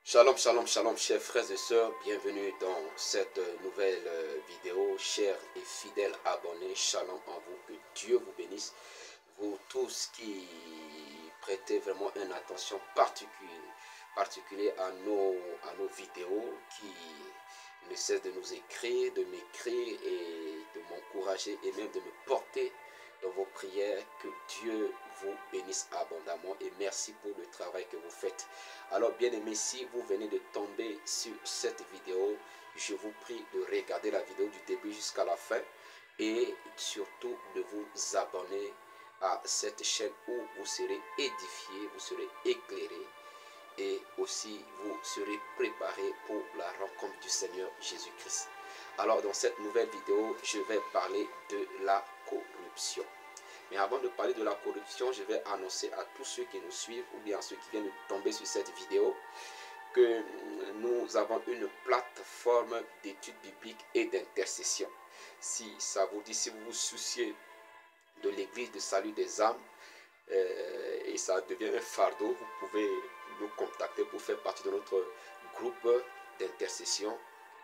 Shalom, shalom, shalom, chers frères et sœurs, bienvenue dans cette nouvelle vidéo, chers et fidèles abonnés, shalom en vous, que Dieu vous bénisse, vous tous qui prêtez vraiment une attention particulière à nos vidéos, qui ne cessent de nous écrire, de m'écrire et de m'encourager et même de me porter dans vos prières. Que Dieu vous bénisse abondamment et merci pour le travail que vous faites. Alors bien aimé, si vous venez de tomber sur cette vidéo, je vous prie de regarder la vidéo du début jusqu'à la fin et surtout de vous abonner à cette chaîne où vous serez édifiés, vous serez éclairés et aussi vous serez préparés pour la rencontre du Seigneur Jésus-Christ. Alors dans cette nouvelle vidéo, je vais parler de la corruption. Mais avant de parler de la corruption, je vais annoncer à tous ceux qui nous suivent ou bien à ceux qui viennent de tomber sur cette vidéo que nous avons une plateforme d'études bibliques et d'intercession. Si ça vous dit, si vous vous souciez de l'église de salut des âmes et ça devient un fardeau, vous pouvez nous contacter pour faire partie de notre groupe d'intercession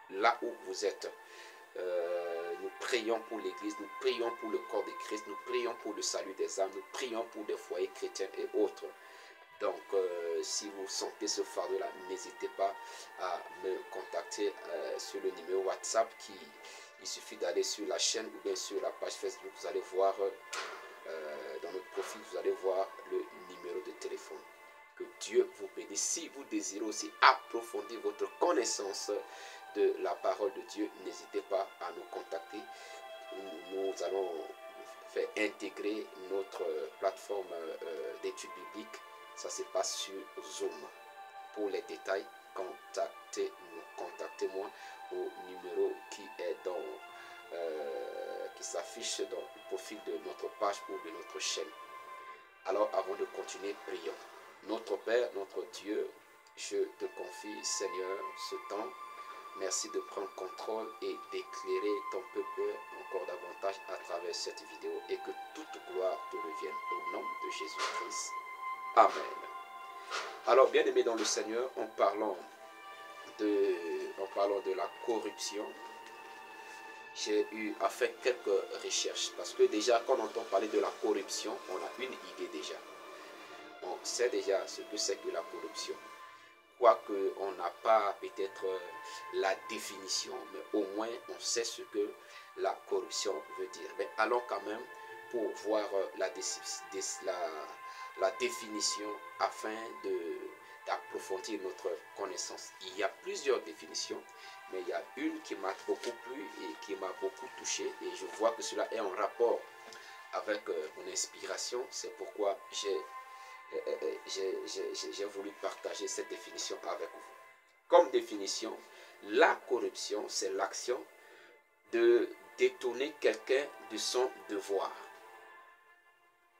là où vous êtes. Nous prions pour l'église, nous prions pour le corps de Christ, nous prions pour le salut des âmes, nous prions pour des foyers chrétiens et autres. Donc, si vous sentez ce fardeau-là, n'hésitez pas à me contacter sur le numéro WhatsApp il suffit d'aller sur la chaîne ou bien sur la page Facebook, vous allez voir dans notre profil, vous allez voir le numéro de téléphone. Que Dieu vous bénisse. Si vous désirez aussi approfondir votre connaissance de la parole de Dieu, n'hésitez pas à nous contacter. Nous allons faire intégrer notre plateforme d'études bibliques. Ça se passe sur Zoom. Pour les détails, contactez-moi au numéro qui est qui s'affiche dans le profil de notre page ou de notre chaîne. Alors, avant de continuer, prions. Notre Père, notre Dieu, je te confie, Seigneur, ce temps. Merci de prendre contrôle et d'éclairer ton peuple encore davantage à travers cette vidéo et que toute gloire te revienne au nom de Jésus-Christ. Amen. Alors, bien aimés dans le Seigneur, en parlant de la corruption, j'ai eu à faire quelques recherches parce que déjà, quand on entend parler de la corruption, on a une idée déjà. On sait déjà ce que c'est que la corruption. Quoique on n'a pas peut-être la définition, mais au moins on sait ce que la corruption veut dire. Mais allons quand même pour voir la définition afin d'approfondir notre connaissance. Il y a plusieurs définitions, mais il y a une qui m'a beaucoup plu et qui m'a beaucoup touché. Et je vois que cela est en rapport avec mon inspiration. C'est pourquoi j'ai voulu partager cette définition avec vous. Comme définition, la corruption, c'est l'action de détourner quelqu'un de son devoir.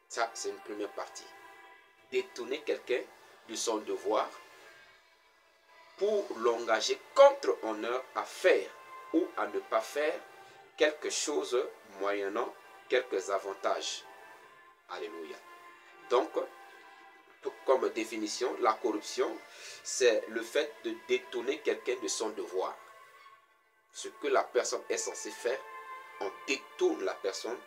Ça, c'est une première partie. Détourner quelqu'un de son devoir pour l'engager contre honneur à faire ou à ne pas faire quelque chose moyennant quelques avantages. Alléluia. Donc, comme définition, la corruption, c'est le fait de détourner quelqu'un de son devoir. Ce que la personne est censée faire, on détourne la personne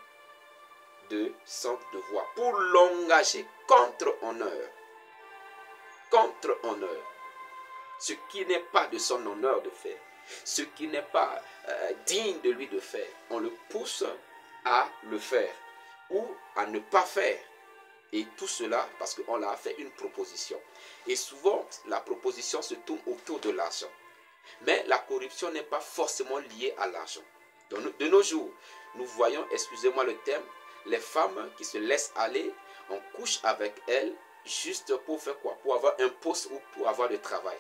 de son devoir pour l'engager contre honneur. Contre honneur. Ce qui n'est pas de son honneur de faire, ce qui n'est pas digne de lui de faire, on le pousse à le faire ou à ne pas faire. Et tout cela parce qu'on leur a fait une proposition. Et souvent, la proposition se tourne autour de l'argent. Mais la corruption n'est pas forcément liée à l'argent. De nos jours, nous voyons, excusez-moi le terme, les femmes qui se laissent aller, on couche avec elles juste pour faire quoi? Pour avoir un poste ou pour avoir du travail.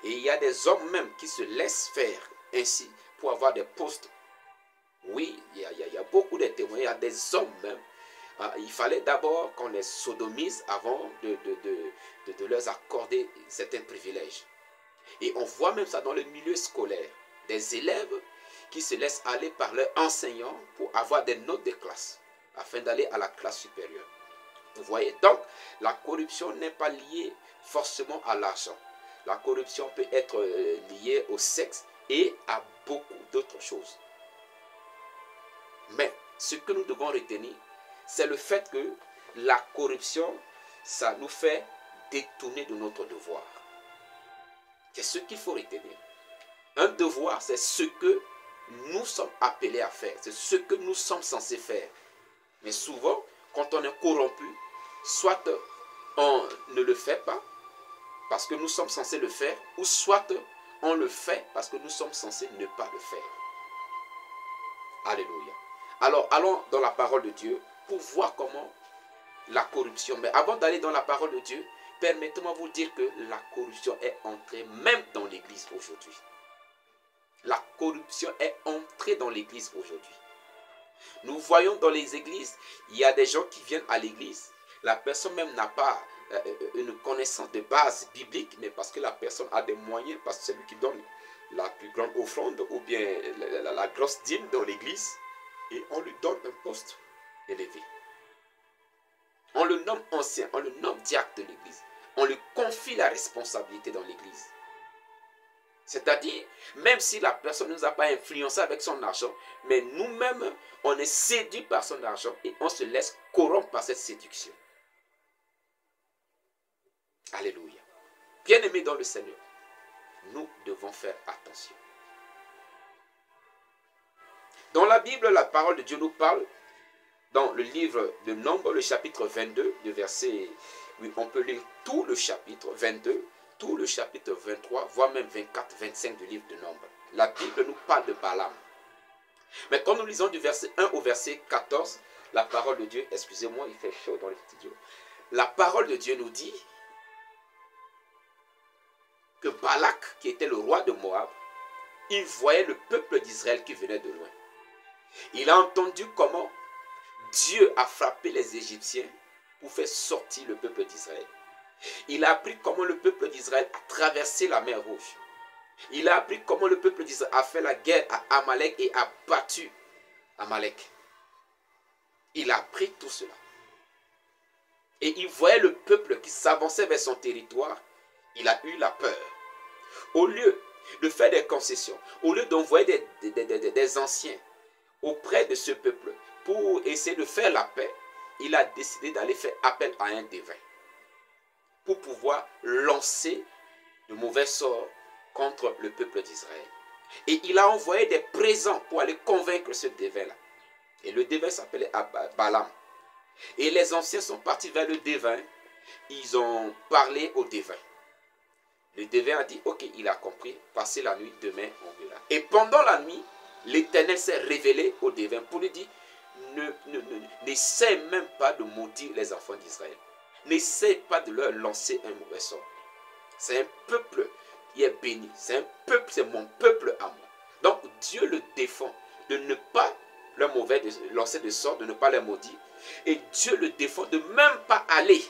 Et il y a des hommes même qui se laissent faire ainsi pour avoir des postes. Oui, il y a beaucoup de témoins, il y a des hommes même. Il fallait d'abord qu'on les sodomise avant de leur accorder certains privilèges. Et on voit même ça dans le milieu scolaire. Des élèves qui se laissent aller par leurs enseignants pour avoir des notes de classe, afin d'aller à la classe supérieure. Vous voyez, donc la corruption n'est pas liée forcément à l'argent. La corruption peut être liée au sexe et à beaucoup d'autres choses. Mais ce que nous devons retenir, c'est le fait que la corruption, ça nous fait détourner de notre devoir. C'est ce qu'il faut retenir. Un devoir, c'est ce que nous sommes appelés à faire. C'est ce que nous sommes censés faire. Mais souvent, quand on est corrompu, soit on ne le fait pas parce que nous sommes censés le faire, ou soit on le fait parce que nous sommes censés ne pas le faire. Alléluia. Alors, allons dans la parole de Dieu pour voir comment la corruption... Mais avant d'aller dans la parole de Dieu, permettez-moi de vous dire que la corruption est entrée même dans l'église aujourd'hui. La corruption est entrée dans l'église aujourd'hui. Nous voyons dans les églises, il y a des gens qui viennent à l'église. La personne même n'a pas une connaissance de base biblique, mais parce que la personne a des moyens, parce que c'est lui qui donne la plus grande offrande ou bien la grosse dîme dans l'église, et on lui donne un poste élevé. On le nomme ancien, on le nomme diacre de l'église. On lui confie la responsabilité dans l'église. C'est-à-dire, même si la personne ne nous a pas influencé avec son argent, mais nous-mêmes, on est séduit par son argent et on se laisse corrompre par cette séduction. Alléluia. Bien-aimés dans le Seigneur, nous devons faire attention. Dans la Bible, la parole de Dieu nous parle, dans le livre de Nombre, le chapitre 22, le verset, oui, on peut lire tout le chapitre 22, tout le chapitre 23, voire même 24, 25 du livre de Nombre. La Bible nous parle de Balaam. Mais quand nous lisons du verset 1 au verset 14, la parole de Dieu, excusez-moi, il fait chaud dans le studio. La parole de Dieu nous dit que Balak, qui était le roi de Moab, il voyait le peuple d'Israël qui venait de loin. Il a entendu comment Dieu a frappé les Égyptiens pour faire sortir le peuple d'Israël. Il a appris comment le peuple d'Israël a traversé la mer Rouge. Il a appris comment le peuple d'Israël a fait la guerre à Amalek et a battu Amalek. Il a appris tout cela. Et il voyait le peuple qui s'avançait vers son territoire. Il a eu la peur. Au lieu de faire des concessions, au lieu d'envoyer des anciens auprès de ce peuple pour essayer de faire la paix, il a décidé d'aller faire appel à un devin pour pouvoir lancer de mauvais sorts contre le peuple d'Israël. Et il a envoyé des présents pour aller convaincre ce devin-là. Et le devin s'appelait Balaam. Et les anciens sont partis vers le devin. Ils ont parlé au devin. Le devin a dit, ok, il a compris, passez la nuit, demain on verra. Et pendant la nuit, l'Éternel s'est révélé au devin pour lui dire, n'essaie même pas de maudire les enfants d'Israël. N'essaie pas de leur lancer un mauvais sort. C'est un peuple qui est béni. C'est un peuple, c'est mon peuple à moi. Donc Dieu le défend de ne pas leur lancer de sorts, de ne pas les maudire. Et Dieu le défend de même pas aller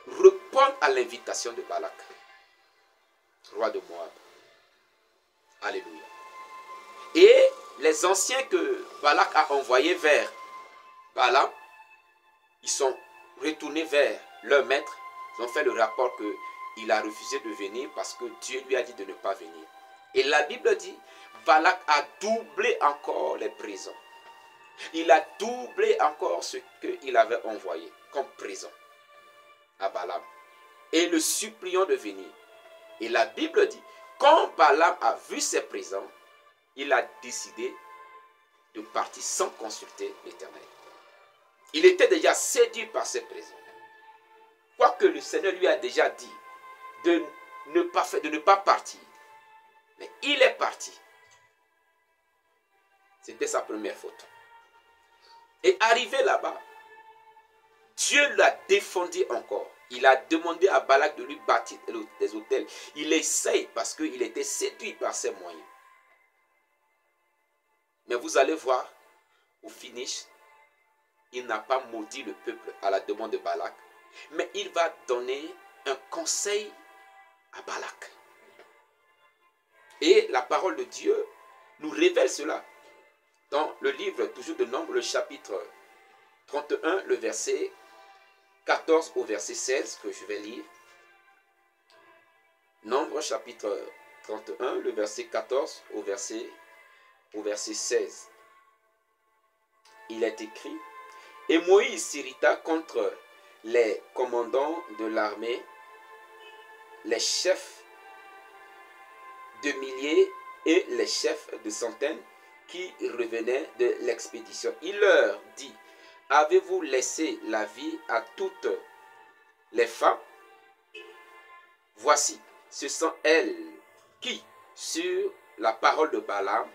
répondre à l'invitation de Balak, roi de Moab. Alléluia. Et les anciens que Balak a envoyés vers Balaam, ils sont retournés vers leur maître. Ils ont fait le rapport qu'il a refusé de venir parce que Dieu lui a dit de ne pas venir. Et la Bible dit, Balak a doublé encore les présents. Il a doublé encore ce qu'il avait envoyé comme présent à Balaam. Et le suppliant de venir. Et la Bible dit, quand Balaam a vu ces présents, il a décidé de partir sans consulter l'Éternel. Il était déjà séduit par ces présents. Quoique le Seigneur lui a déjà dit de ne pas partir. Mais il est parti. C'était sa première faute. Et arrivé là-bas, Dieu l'a défendu encore. Il a demandé à Balak de lui bâtir des autels. Il essaye parce qu'il était séduit par ses moyens. Mais vous allez voir, au finish, il n'a pas maudit le peuple à la demande de Balak. Mais il va donner un conseil à Balak. Et la parole de Dieu nous révèle cela. Dans le livre toujours de Nombre, le chapitre 31, le verset 14 au verset 16 que je vais lire. Nombre chapitre 31, le verset 14 au verset 16. Il est écrit: et Moïse s'irrita contre les commandants de l'armée, les chefs de milliers et les chefs de centaines qui revenaient de l'expédition. Il leur dit: avez-vous laissé la vie à toutes les femmes? Voici, ce sont elles qui, sur la parole de Balaam,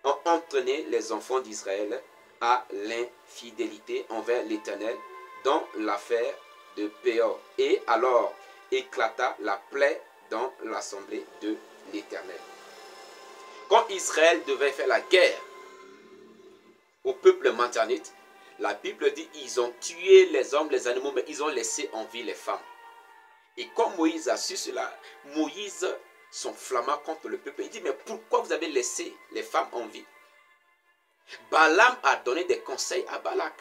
ont entraîné les enfants d'Israël à l'infidélité envers l'Éternel dans l'affaire de Péor. Et alors éclata la plaie dans l'assemblée de l'Éternel. Quand Israël devait faire la guerre au peuple madianite, la Bible dit qu'ils ont tué les hommes, les animaux, mais ils ont laissé en vie les femmes. Et quand Moïse a su cela, Moïse s'enflamma contre le peuple. Il dit: mais pourquoi vous avez laissé les femmes en vie? Balaam a donné des conseils à Balak.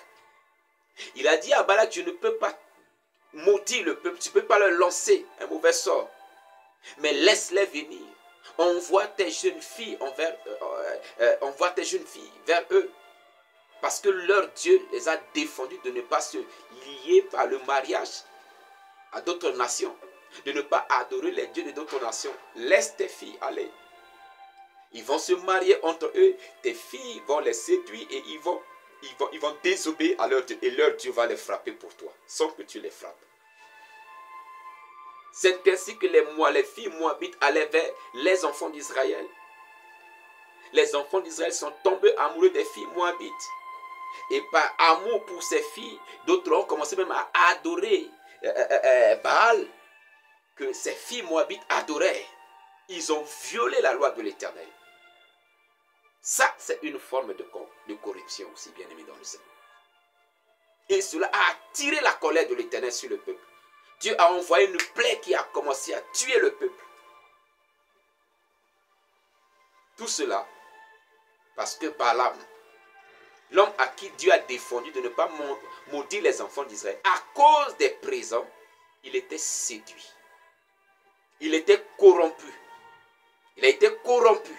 Il a dit à Balak: je ne peux pas maudire le peuple, tu ne peux pas leur lancer un mauvais sort, mais laisse-les venir. Envoie tes jeunes filles vers eux, parce que leur Dieu les a défendus de ne pas se lier par le mariage à d'autres nations, de ne pas adorer les dieux de d'autres nations. Laisse tes filles aller. Ils vont se marier entre eux, tes filles vont les séduire et ils vont désobéir à leur Dieu, et leur Dieu va les frapper pour toi, sans que tu les frappes. C'est ainsi que les filles moabites allaient vers les enfants d'Israël. Les enfants d'Israël sont tombés amoureux des filles moabites. Et par amour pour ces filles, d'autres ont commencé même à adorer Baal, que ces filles moabites adoraient. Ils ont violé la loi de l'Éternel. Ça, c'est une forme de corruption aussi, bien aimé dans le Seigneur. Et cela a attiré la colère de l'Éternel sur le peuple. Dieu a envoyé une plaie qui a commencé à tuer le peuple. Tout cela parce que Balaam, l'homme à qui Dieu a défendu de ne pas maudire les enfants d'Israël, à cause des présents, il était séduit. Il était corrompu. Il a été corrompu.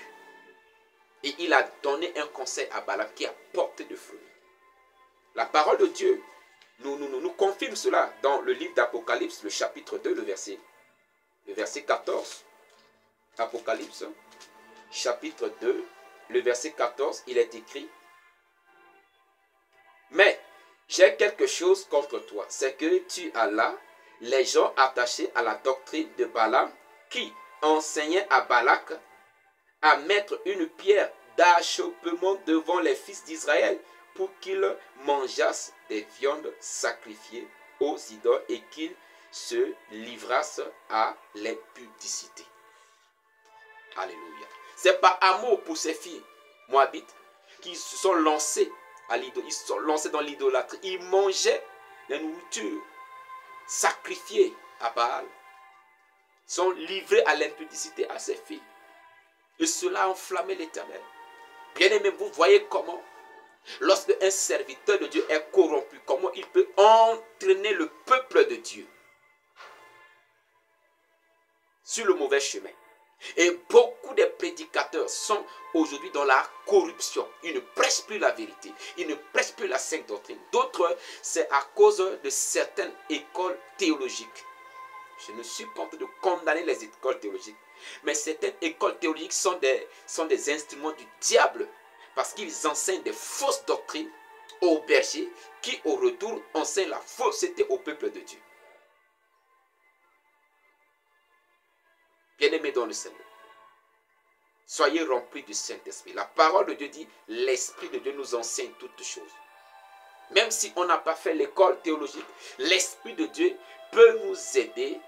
Et il a donné un conseil à Balaam qui a porté de fruits. La parole de Dieu nous confirme cela dans le livre d'Apocalypse, le chapitre 2, le verset 14. Apocalypse, chapitre 2, le verset 14, il est écrit: mais j'ai quelque chose contre toi, c'est que tu as là les gens attachés à la doctrine de Balaam, qui enseignait à Balak à mettre une pierre d'achoppement devant les fils d'Israël pour qu'ils mangeassent des viandes sacrifiées aux idoles et qu'ils se livrassent à l'impudicité. Alléluia. C'est par amour pour ces filles moabites qu'ils se sont lancés à l'idole. Ils se sont lancés dans l'idolâtrie. Ils mangeaient la nourriture sacrifiée à Baal. Ils sont livrés à l'impudicité à ces filles. Et cela a enflammé l'Éternel. Bien aimé, vous voyez comment, lorsque un serviteur de Dieu est corrompu, comment il peut entraîner le peuple de Dieu sur le mauvais chemin. Et beaucoup de prédicateurs sont aujourd'hui dans la corruption. Ils ne prêchent plus la vérité. Ils ne prêchent plus la sainte doctrine. D'autres, c'est à cause de certaines écoles théologiques. Je ne suis pas en train de condamner les écoles théologiques. Mais certaines écoles théologiques sont des instruments du diable. Parce qu'ils enseignent des fausses doctrines aux bergers qui, au retour, enseignent la fausseté au peuple de Dieu. Bien-aimés dans le Seigneur, soyez remplis du Saint-Esprit. La parole de Dieu dit: l'Esprit de Dieu nous enseigne toutes choses. Même si on n'a pas fait l'école théologique, l'Esprit de Dieu peut nous aider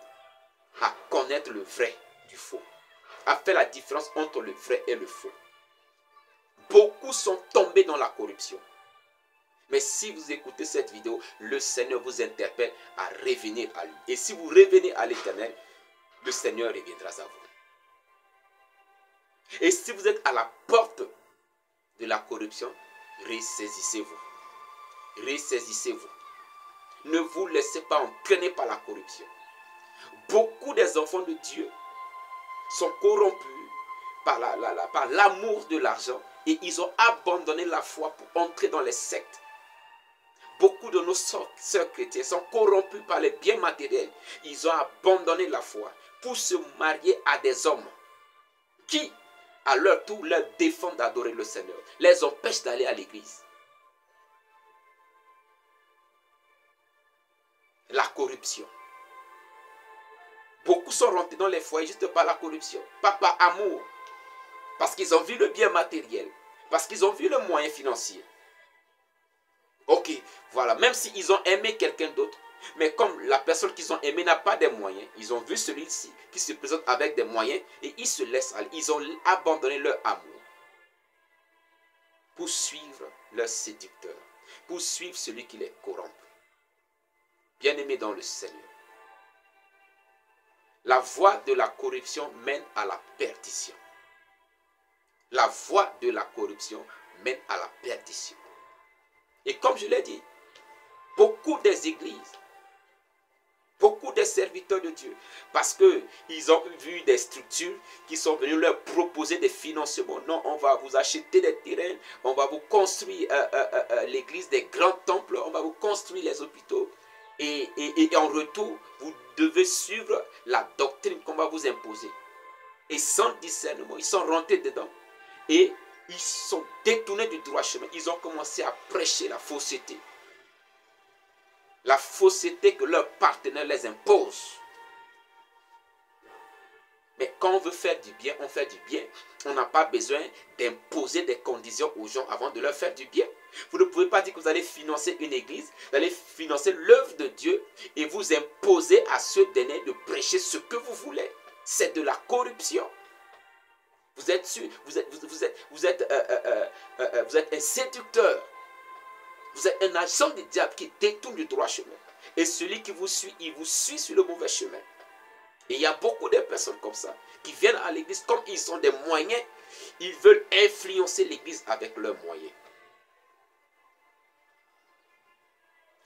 à connaître le vrai du faux, à faire la différence entre le vrai et le faux. Beaucoup sont tombés dans la corruption. Mais si vous écoutez cette vidéo, le Seigneur vous interpelle à revenir à lui. Et si vous revenez à l'Éternel, le Seigneur reviendra à vous. Et si vous êtes à la porte de la corruption, ressaisissez-vous. Ressaisissez-vous. Ne vous laissez pas entraîner par la corruption. Beaucoup des enfants de Dieu sont corrompus par l'amour de l'argent et ils ont abandonné la foi pour entrer dans les sectes. Beaucoup de nos sœurs chrétiennes sont corrompus par les biens matériels. Ils ont abandonné la foi pour se marier à des hommes qui, à leur tour, leur défendent d'adorer le Seigneur, les empêchent d'aller à l'église. La corruption. Beaucoup sont rentrés dans les foyers juste par la corruption, pas par amour, parce qu'ils ont vu le bien matériel, parce qu'ils ont vu le moyen financier. Ok, voilà, même s'ils ont aimé quelqu'un d'autre, mais comme la personne qu'ils ont aimé n'a pas des moyens, ils ont vu celui-ci qui se présente avec des moyens et ils se laissent aller. Ils ont abandonné leur amour pour suivre leur séducteur, pour suivre celui qui les corrompt. Bien-aimés dans le Seigneur, la voie de la corruption mène à la perdition. La voie de la corruption mène à la perdition. Et comme je l'ai dit, beaucoup des églises, beaucoup des serviteurs de Dieu, parce qu'ils ont vu des structures qui sont venues leur proposer des financements. Non, on va vous acheter des terrains, on va vous construire l'église, des grands temples, on va vous construire les hôpitaux. Et en retour, vous devez suivre la doctrine qu'on va vous imposer. Et sans discernement, ils sont rentrés dedans. Et ils sont détournés du droit chemin. Ils ont commencé à prêcher la fausseté. La fausseté que leurs partenaires les imposent. Mais quand on veut faire du bien, on fait du bien. On n'a pas besoin d'imposer des conditions aux gens avant de leur faire du bien. Vous ne pouvez pas dire que vous allez financer une église, vous allez financer l'œuvre de Dieu et vous imposer à ceux derniers de prêcher ce que vous voulez. C'est de la corruption. Vous êtes un séducteur. Vous êtes un agent du diable qui détourne du droit chemin. Et celui qui vous suit, il vous suit sur le mauvais chemin. Et il y a beaucoup de personnes comme ça qui viennent à l'église comme ils ont des moyens. Ils veulent influencer l'église avec leurs moyens.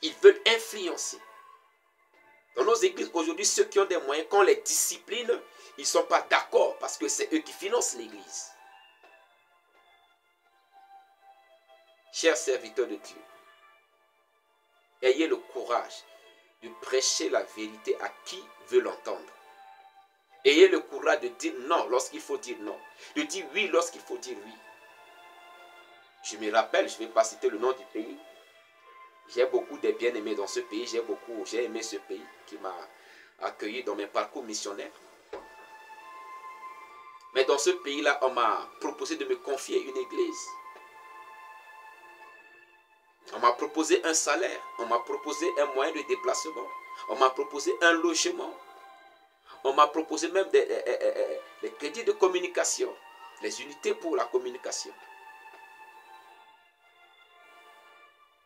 Ils veulent influencer. Dans nos églises aujourd'hui, ceux qui ont des moyens, quand on les discipline, ils ne sont pas d'accord parce que c'est eux qui financent l'église. Chers serviteurs de Dieu, ayez le courage de prêcher la vérité à qui veut l'entendre. Ayez le courage de dire non lorsqu'il faut dire non. De dire oui lorsqu'il faut dire oui. Je me rappelle, je ne vais pas citer le nom du pays. J'ai beaucoup de bien-aimés dans ce pays. J'ai aimé ce pays qui m'a accueilli dans mes parcours missionnaires. Mais dans ce pays-là, on m'a proposé de me confier une église. On m'a proposé un salaire. On m'a proposé un moyen de déplacement. On m'a proposé un logement. On m'a proposé même des crédits de communication. Les unités pour la communication.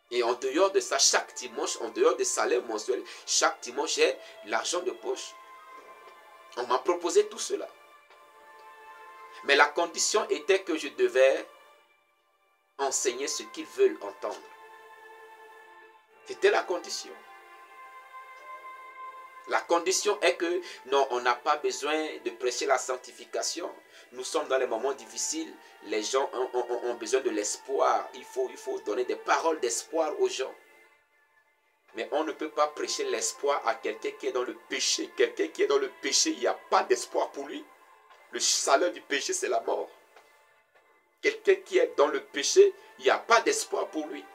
Et en dehors de ça, chaque dimanche, en dehors des salaires mensuels, chaque dimanche, j'ai l'argent de poche. On m'a proposé tout cela. Mais la condition était que je devais enseigner ce qu'ils veulent entendre. C'était la condition. La condition est que non, on n'a pas besoin de prêcher la sanctification. Nous sommes dans les moments difficiles. Les gens ont besoin de l'espoir. Il faut donner des paroles d'espoir aux gens. Mais on ne peut pas prêcher l'espoir à quelqu'un qui est dans le péché. Quelqu'un qui est dans le péché, il n'y a pas d'espoir pour lui. Le salaire du péché, c'est la mort. Quelqu'un qui est dans le péché, il n'y a pas d'espoir pour lui.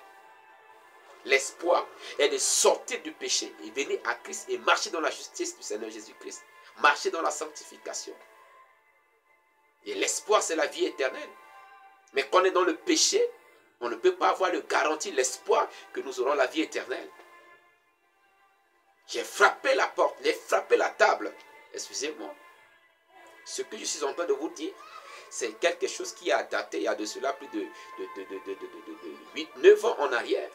L'espoir est de sortir du péché et venir à Christ et marcher dans la justice du Seigneur Jésus-Christ. Marcher dans la sanctification. Et l'espoir, c'est la vie éternelle. Mais quand on est dans le péché, on ne peut pas avoir le garantie, l'espoir que nous aurons la vie éternelle. J'ai frappé la porte, j'ai frappé la table. Excusez-moi. Ce que je suis en train de vous dire, c'est quelque chose qui a daté il y a de cela plus de 8-9 ans en arrière.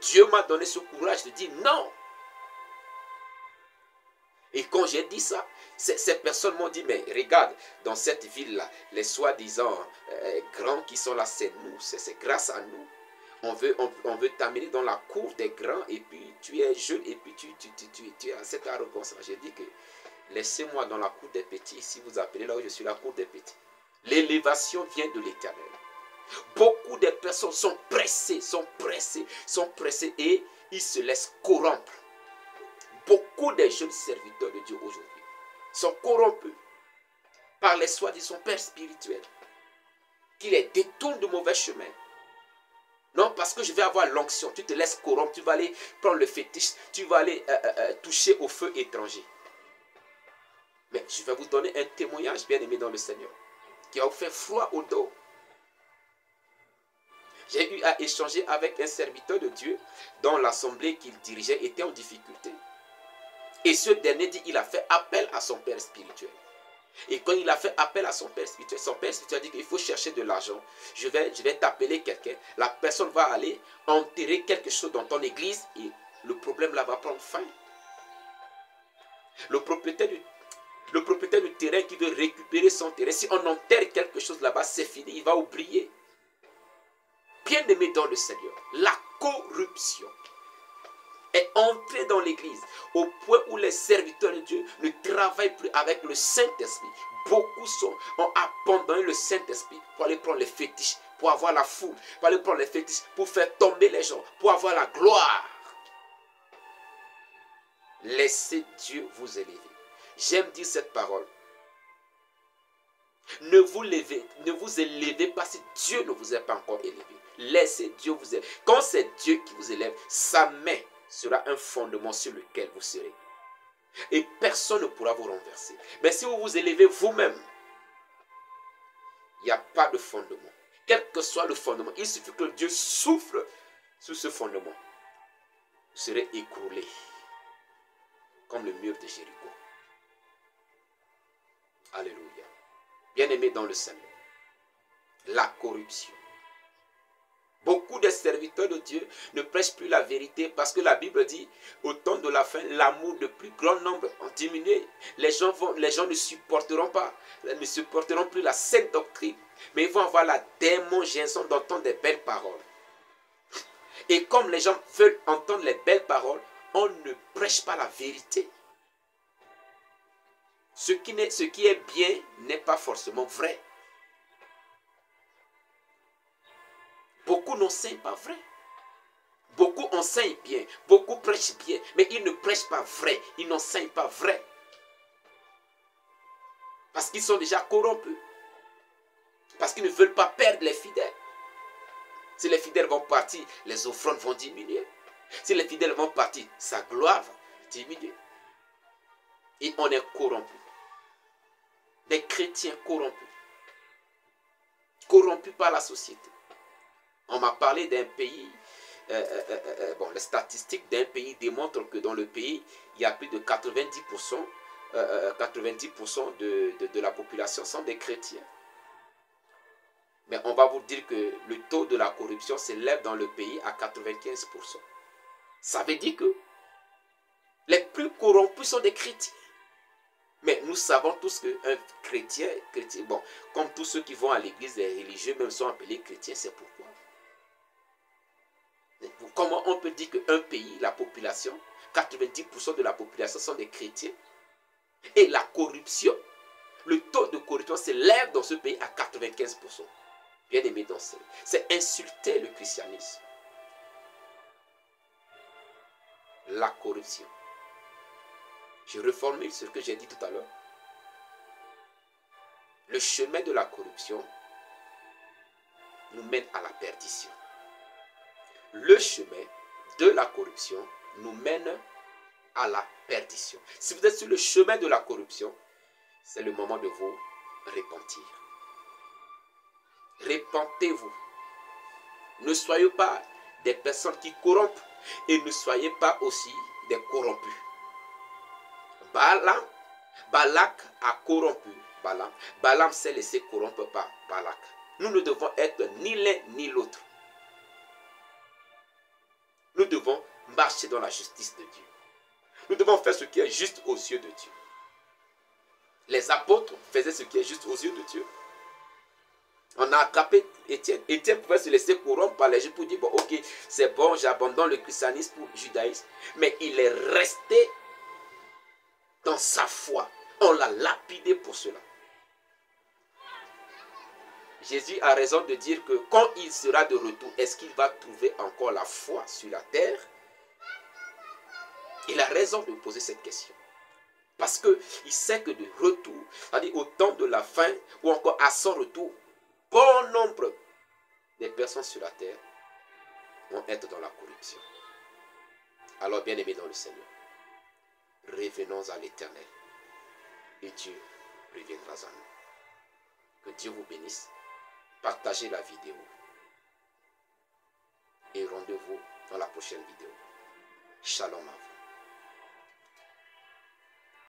Dieu m'a donné ce courage de dire non. Et quand j'ai dit ça, ces personnes m'ont dit, mais regarde, dans cette ville-là, les soi-disant grands qui sont là, c'est nous, c'est grâce à nous. On veut t'amener dans la cour des grands et puis tu es jeune et puis tu as cette arrogance. J'ai dit que laissez-moi dans la cour des petits. Si vous appelez là où je suis la cour des petits. L'élévation vient de l'Éternel. Beaucoup de personnes sont pressées et ils se laissent corrompre. Beaucoup de jeunes serviteurs de Dieu aujourd'hui sont corrompus par les soi-disant pères spirituels qui les détournent de mauvais chemins. Non, parce que je vais avoir l'onction, tu te laisses corrompre, tu vas aller prendre le fétiche, tu vas aller toucher au feu étranger. Mais je vais vous donner un témoignage bien aimé dans le Seigneur, qui a vous fait froid au dos. J'ai eu à échanger avec un serviteur de Dieu dont l'assemblée qu'il dirigeait était en difficulté. Et ce dernier dit qu'il a fait appel à son père spirituel. Et quand il a fait appel à son père spirituel a dit qu'il faut chercher de l'argent. Je vais t'appeler quelqu'un. La personne va aller enterrer quelque chose dans ton église et le problème là va prendre fin. Le propriétaire du terrain qui veut récupérer son terrain, si on enterre quelque chose là-bas, c'est fini, il va oublier. Bien-aimé dans le Seigneur, la corruption est entrée dans l'église au point où les serviteurs de Dieu ne travaillent plus avec le Saint-Esprit. Beaucoup ont abandonné le Saint-Esprit pour aller prendre les fétiches, pour avoir la foule, pour aller prendre les fétiches, pour faire tomber les gens, pour avoir la gloire. Laissez Dieu vous élever. J'aime dire cette parole. Ne vous élevez pas si Dieu ne vous a pas encore élevé. Laissez Dieu vous élever. Quand c'est Dieu qui vous élève, sa main sera un fondement sur lequel vous serez. Et personne ne pourra vous renverser. Mais si vous vous élevez vous-même, il n'y a pas de fondement. Quel que soit le fondement, il suffit que Dieu souffle sur ce fondement. Vous serez écroulé comme le mur de Jéricho. Alléluia. Bien-aimé dans le Seigneur, la corruption. Beaucoup de serviteurs de Dieu ne prêchent plus la vérité parce que la Bible dit, au temps de la fin, l'amour de plus grand nombre a diminué. Les gens ne supporteront plus la sainte doctrine, mais ils vont avoir la démangeaison d'entendre des belles paroles. Et comme les gens veulent entendre les belles paroles, on ne prêche pas la vérité. Ce qui est bien n'est pas forcément vrai. Beaucoup n'enseignent pas vrai. Beaucoup enseignent bien, beaucoup prêchent bien, mais ils ne prêchent pas vrai, ils n'enseignent pas vrai. Parce qu'ils sont déjà corrompus. Parce qu'ils ne veulent pas perdre les fidèles. Si les fidèles vont partir, les offrandes vont diminuer. Si les fidèles vont partir, sa gloire va diminuer. Et on est corrompu. Des chrétiens corrompus. Corrompus par la société. On m'a parlé d'un pays, les statistiques d'un pays démontrent que dans le pays, il y a plus de 90% de la population sont des chrétiens. Mais on va vous dire que le taux de la corruption s'élève dans le pays à 95%. Ça veut dire que les plus corrompus sont des chrétiens. Mais nous savons tous qu'un chrétien, comme tous ceux qui vont à l'église, les religieux même sont appelés chrétiens, c'est pourquoi. Comment on peut dire qu'un pays, la population, 90% de la population sont des chrétiens, et la corruption, le taux de corruption s'élève dans ce pays à 95%. Bien aimé dans ce, c'est insulter le christianisme. La corruption. Je reformule ce que j'ai dit tout à l'heure. Le chemin de la corruption nous mène à la perdition. Le chemin de la corruption nous mène à la perdition. Si vous êtes sur le chemin de la corruption, c'est le moment de vous repentir. Repentez-vous. Ne soyez pas des personnes qui corrompent et ne soyez pas aussi des corrompus. Balak a corrompu Balaam. Balaam s'est laissé corrompre par Balak. Nous ne devons être ni l'un ni l'autre. Nous devons marcher dans la justice de Dieu. Nous devons faire ce qui est juste aux yeux de Dieu. Les apôtres faisaient ce qui est juste aux yeux de Dieu. On a attrapé Étienne. Étienne pouvait se laisser corrompre par les gens pour dire, bon, ok, c'est bon, j'abandonne le christianisme pour le judaïsme. Mais il est resté dans sa foi. On l'a lapidé pour cela. Jésus a raison de dire que quand il sera de retour, est-ce qu'il va trouver encore la foi sur la terre? Il a raison de poser cette question. Parce qu'il sait que de retour, c'est-à-dire au temps de la fin, ou encore à son retour, bon nombre des personnes sur la terre vont être dans la corruption. Alors, bien aimés dans le Seigneur, revenons à l'Éternel et Dieu reviendra à nous. Que Dieu vous bénisse. Partagez la vidéo et rendez-vous dans la prochaine vidéo. Shalom à vous.